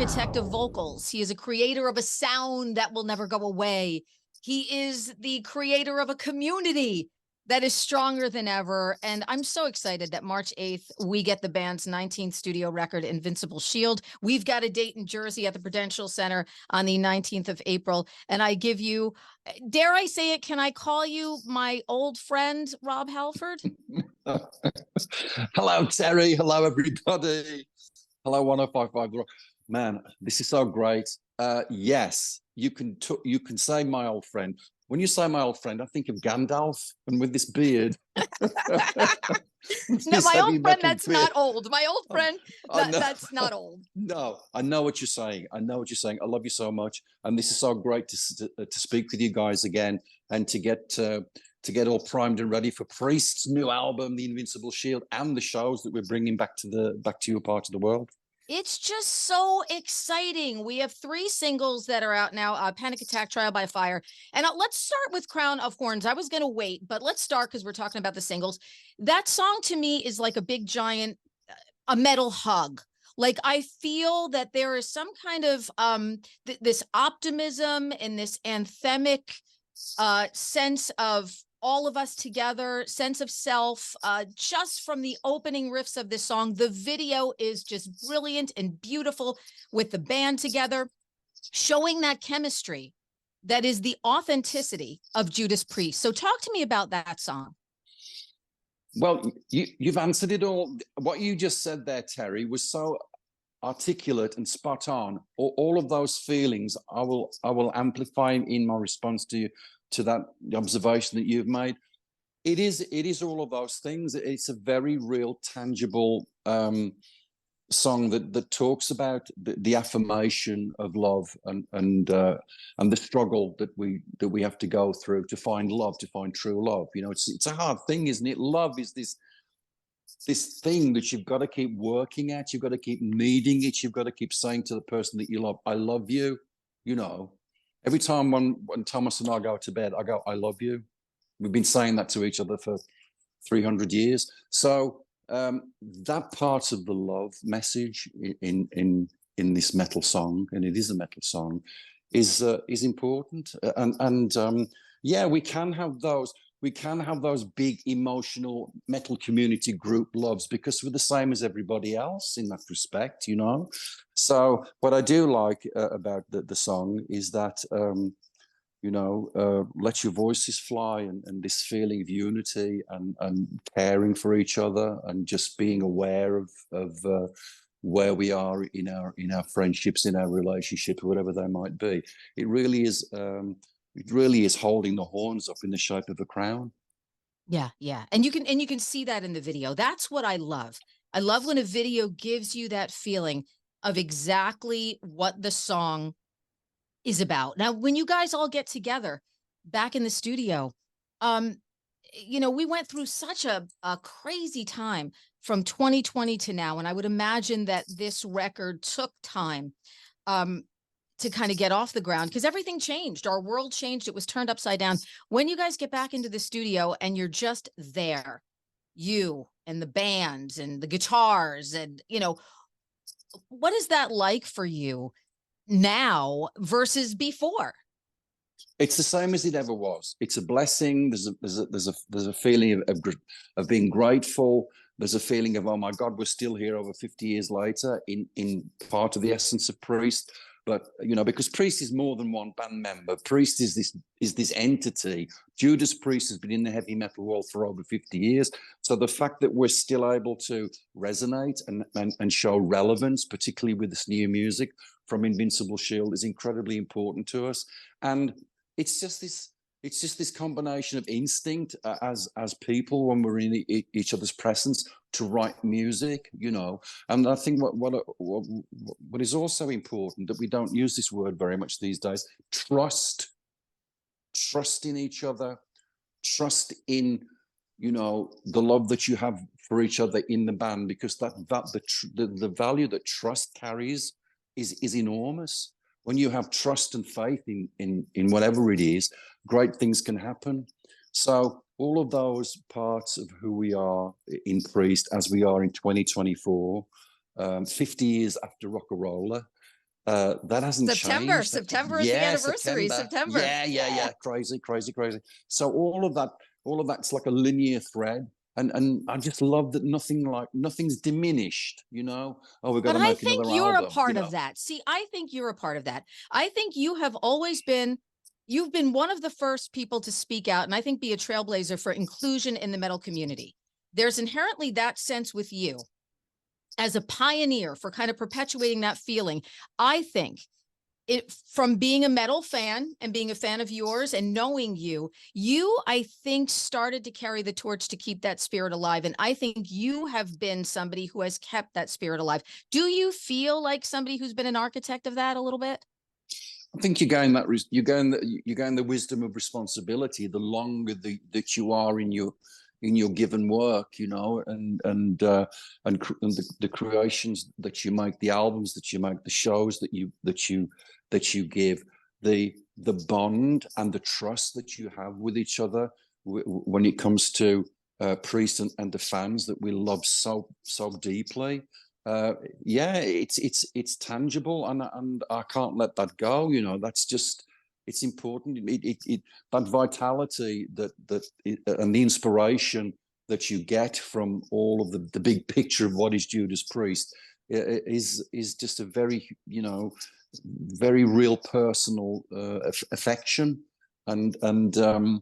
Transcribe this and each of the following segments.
architect of vocals. He is a creator of a sound that will never go away. He is the creator of a community that is stronger than ever. And I'm so excited that March 8th, we get the band's 19th studio record, Invincible Shield. We've got a date in Jersey at the Prudential Center on the 19th of April. And I give you, dare I say it, can I call you my old friend, Rob Halford? Hello, Terrie. Hello, everybody. Hello, 1055. Man, this is so great. Yes, you can say my old friend. When you say my old friend, I think of Gandalf and with this beard. No, my old friend, that's beard. Not old. My old friend, that's not old. No, I know what you're saying. I know what you're saying. I love you so much. And this is so great to speak with you guys again and to get all primed and ready for Priest's new album, The Invincible Shield, and the shows that we're bringing back to your part of the world. It's just so exciting. We have 3 singles that are out now, Panic Attack, Trial by Fire. And let's start with Crown of Thorns. I was going to wait, but let's start because we're talking about the singles. That song to me is like a big giant, a metal hug. Like I feel that there is some kind of this optimism and this anthemic sense of all of us together, sense of self, just from the opening riffs of this song. The video is just brilliant and beautiful with the band together, showing that chemistry that is the authenticity of Judas Priest. So talk to me about that song. Well, you've answered it all. What you just said there, Terrie, was so articulate and spot on. All of those feelings, I will amplify in my response to that observation that you've made. It is all of those things. It's a very real, tangible song that talks about the affirmation of love and the struggle that we have to go through to find love, to find true love. You know, it's a hard thing, isn't it? Love is this thing that you've got to keep working at. You've got to keep needing it. You've got to keep saying to the person that you love, I love you, you know. Every time when Thomas and I go to bed, I go, I love you. We've been saying that to each other for 300 years. So that part of the love message in this metal song, and it is a metal song, is important. Yeah, we can have those. We can have those big emotional metal community group loves because we're the same as everybody else in that respect, you know. So what I do like about the song is that, you know, let your voices fly and this feeling of unity and caring for each other and just being aware of where we are in our friendships, in our relationships, whatever they might be. It really is. It really is holding the horns up in the shape of a crown. Yeah, yeah. And you can see that in the video. That's what I love. I love when a video gives you that feeling of exactly what the song is about. Now, when you guys all get together back in the studio, you know, we went through such a crazy time from 2020 to now. And I would imagine that this record took time to kind of get off the ground because everything changed. Our world changed. It was turned upside down. When you guys get back into the studio and you're just there, you and the bands and the guitars and, you know, what is that like for you now versus before? It's the same as it ever was. It's a blessing. There's a feeling of being grateful. There's a feeling of, oh my God, we're still here over 50 years later in part of the essence of Priest. But, you know, because Priest is more than one band member. Priest is this entity. Judas Priest has been in the heavy metal world for over 50 years. So the fact that we're still able to resonate and show relevance, particularly with this new music from Invincible Shield, is incredibly important to us. And it's just this combination of instinct as people when we're in each other's presence to write music, you know. And I think what is also important, that we don't use this word very much these days, trust in each other, trust in, you know, the love that you have for each other in the band, because the value that trust carries is enormous. When you have trust and faith in whatever it is, great things can happen. So all of those parts of who we are in Priest, as we are in 2024, 50 years after Rock-a-Roller, That hasn't September. changed. September is the Yeah, anniversary. September. September. Yeah. Crazy, crazy, crazy. So all of that's like a linear thread. And I just love that nothing's diminished, you know. Oh, we've got But to I make think another you're a album, you part of know. that. See, I think you're a part of that. I think you have always been, you've been one of the first people to speak out and I think be a trailblazer for inclusion in the metal community. There's inherently that sense with you as a pioneer for kind of perpetuating that feeling. I think it, from being a metal fan and being a fan of yours and knowing you, I think, started to carry the torch to keep that spirit alive. And I think you have been somebody who has kept that spirit alive. Do you feel like somebody who's been an architect of that a little bit? I think you gain the wisdom of responsibility the longer that you are in your given work, you know, and the creations that you make, the albums that you make, the shows that you give, the bond and the trust that you have with each other when it comes to priests and the fans that we love so deeply. Yeah, it's tangible, and I can't let that go. You know, that's just, it's important. That vitality and the inspiration that you get from all of the big picture of what is Judas Priest is just a very, you know, very real personal affection, and I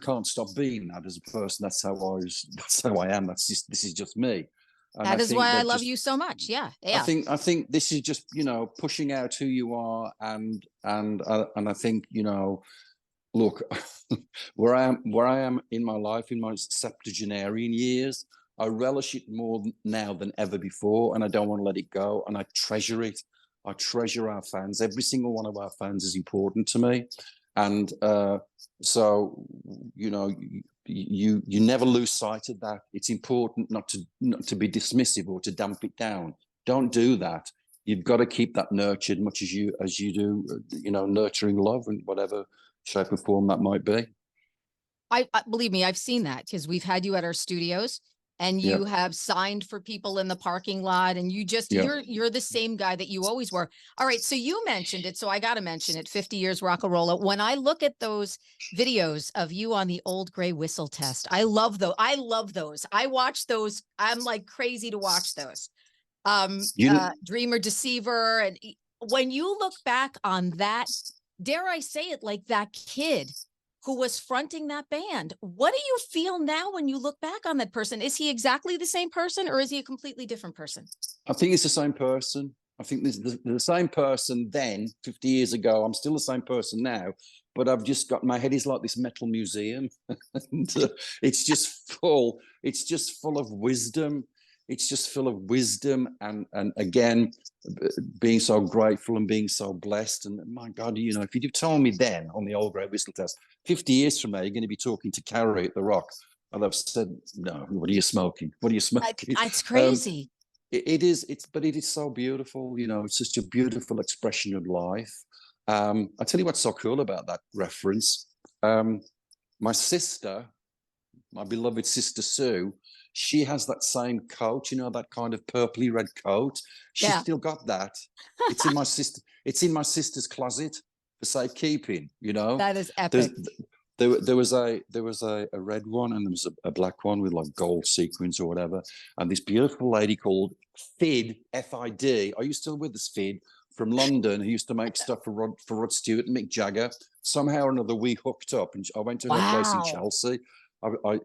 can't stop being that as a person. That's how That's how I am. This is just me. And That I is why think I that love just you so much. Yeah. I Yeah. think this is just, you know, pushing out who you are, and I think, you know, look, where I am in my life, in my septuagenarian years, I relish it more now than ever before, and I don't want to let it go, and I treasure it. I treasure our fans. Every single one of our fans is important to me, and so, you know, you never lose sight of that. It's important not to be dismissive or to damp it down. Don't do that. You've got to keep that nurtured, much as you do, you know, nurturing love in whatever shape or form that might be. I believe me, I've seen that because we've had you at our studios and Yeah, you have signed for people in the parking lot, and you just, yeah. you're the same guy that you always were. All right, so you mentioned it, so I got to mention it. 50 years rock and roll. When I look at those videos of you on the old gray whistle test, I love those. I watch those. I'm like crazy to watch those. You Dreamer Deceiver, and when you look back on that, dare I say it, like that kid who was fronting that band, what do you feel now when you look back on that person? Is he exactly the same person, or is he a completely different person? I think it's the same person. I think this the same person then, 50 years ago. I'm still the same person now, but I've just got, my head is like this metal museum. And, it's just full. It's just full of wisdom. It's just full of wisdom, and again, being so grateful and being so blessed. And my God, you know, if you'd have told me then on the old grey whistle test, 50 years from now, you're going to be talking to Carrie at the Rock, I'd have said, no, what are you smoking? What are you smoking? It's crazy. But it is so beautiful. You know, it's such a beautiful expression of life. I tell you what's so cool about that reference. My sister, my beloved sister Sue, she has that same coat, you know, that kind of purpley red coat. She's Yeah. still got that. It's in my sister. It's in my sister's closet for safekeeping. You know, That is there's epic. there was a red one, and there was a black one with like gold sequins or whatever. And this beautiful lady called Fid, Fid. Are you still with us, Fid? From London, who used to make stuff for Rod Stewart and Mick Jagger. Somehow or another, we hooked up, and I went to her place in Wow. Chelsea.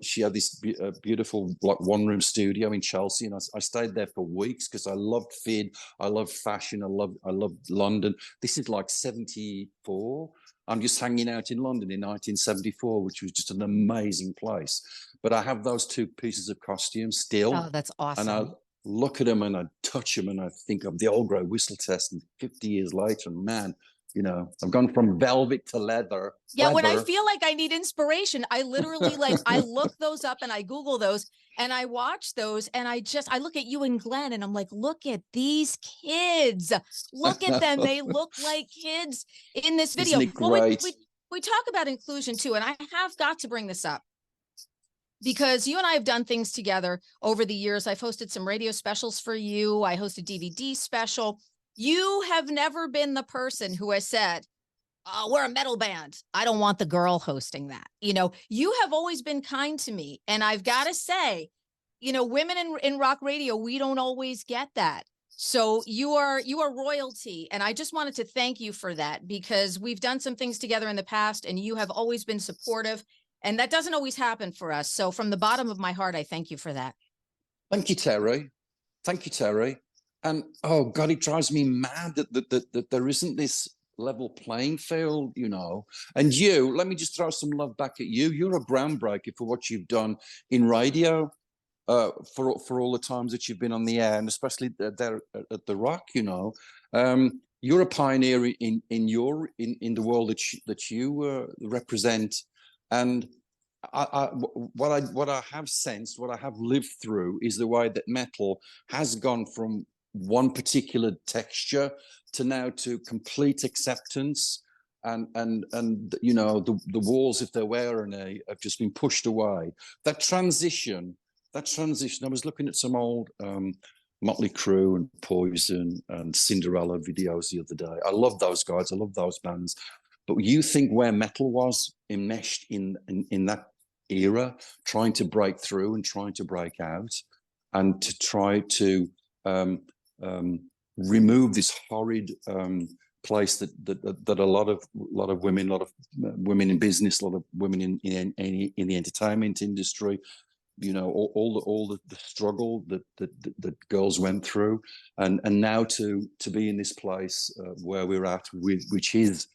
She had this beautiful like one-room studio in Chelsea, and I stayed there for weeks because I loved Fid, I loved fashion, I loved London. This is like 74. I'm just hanging out in London in 1974, which was just an amazing place. But I have those two pieces of costume still, Oh, that's and I awesome. look at them and I touch them and I think of the old grey whistle test. And 50 years later, man, you know, I've gone from velvet to leather. Yeah, when I feel like I need inspiration, I literally, like, I look those up and I Google those and I watch those, and I look at you and Glenn and I'm like, look at these kids. Look at them. They look like kids in this video. Isn't it Well, great? we talk about inclusion too, and I have got to bring this up because you and I have done things together over the years. I've hosted some radio specials for you. I hosted DVD special. You have never been the person who has said, "Oh, we're a metal band. I don't want the girl hosting that." You have always been kind to me. And I've got to say, women in rock radio, we don't always get that. So you are royalty. And I just wanted to thank you for that, because we've done some things together in the past and you have always been supportive. And that doesn't always happen for us. So from the bottom of my heart, I thank you for that. Thank you, Terrie. Thank you, Terrie. And oh God, it drives me mad that there isn't this level playing field, And you, let me just throw some love back at you. You're a groundbreaker for what you've done in radio, for all the times that you've been on the air, and especially there at the Rock. You're a pioneer in the world that you represent, and what I have sensed, what I have lived through, is the way that metal has gone from one particular texture to now to complete acceptance, and the walls, if there were any, have just been pushed away. That transition. I was looking at some old Motley Crue and Poison and Cinderella videos the other day. I love those guys. I love those bands. But you think where metal was enmeshed in that era, trying to break through and trying to break out, and to try to remove this horrid place that a lot of women, women in business, a lot of women in the entertainment industry, all the struggle that girls went through, and now to be in this place where we're at, which is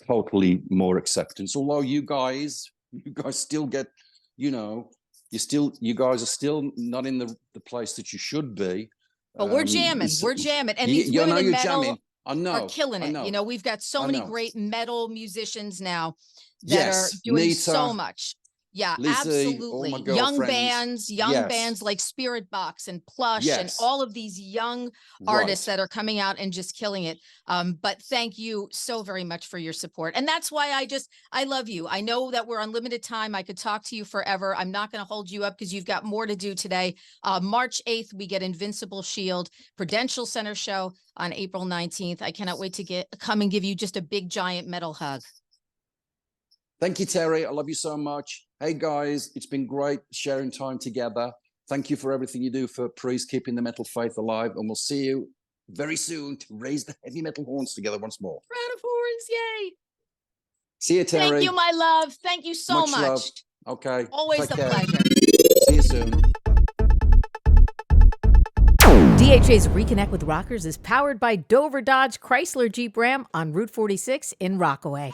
totally more acceptance. Although you guys still get, you guys are still not in the place that you should be. But we're jamming. And these women in metal are killing it. We've got so many great metal musicians now that are doing so much. Yeah, Lizzie, absolutely. Young bands like Spirit Box and Plush, and all of these young artists that are coming out and just killing it. But thank you so very much for your support. And that's why I love you. I know that we're on limited time. I could talk to you forever. I'm not going to hold you up because you've got more to do today. March 8th, we get Invincible Shield, Prudential Center show on April 19th. I cannot wait to come and give you just a big, giant metal hug. Thank you, Terrie. I love you so much. Hey, guys, it's been great sharing time together. Thank you for everything you do for Priest, keeping the metal faith alive. And we'll see you very soon to raise the heavy metal horns together once more. Round of horns, yay. See you, Terrie. Thank you, my love. Thank you so much. Love. Okay. Always a pleasure. See you soon. DHA's Reconnect with Rockers is powered by Dover Dodge Chrysler Jeep Ram on Route 46 in Rockaway.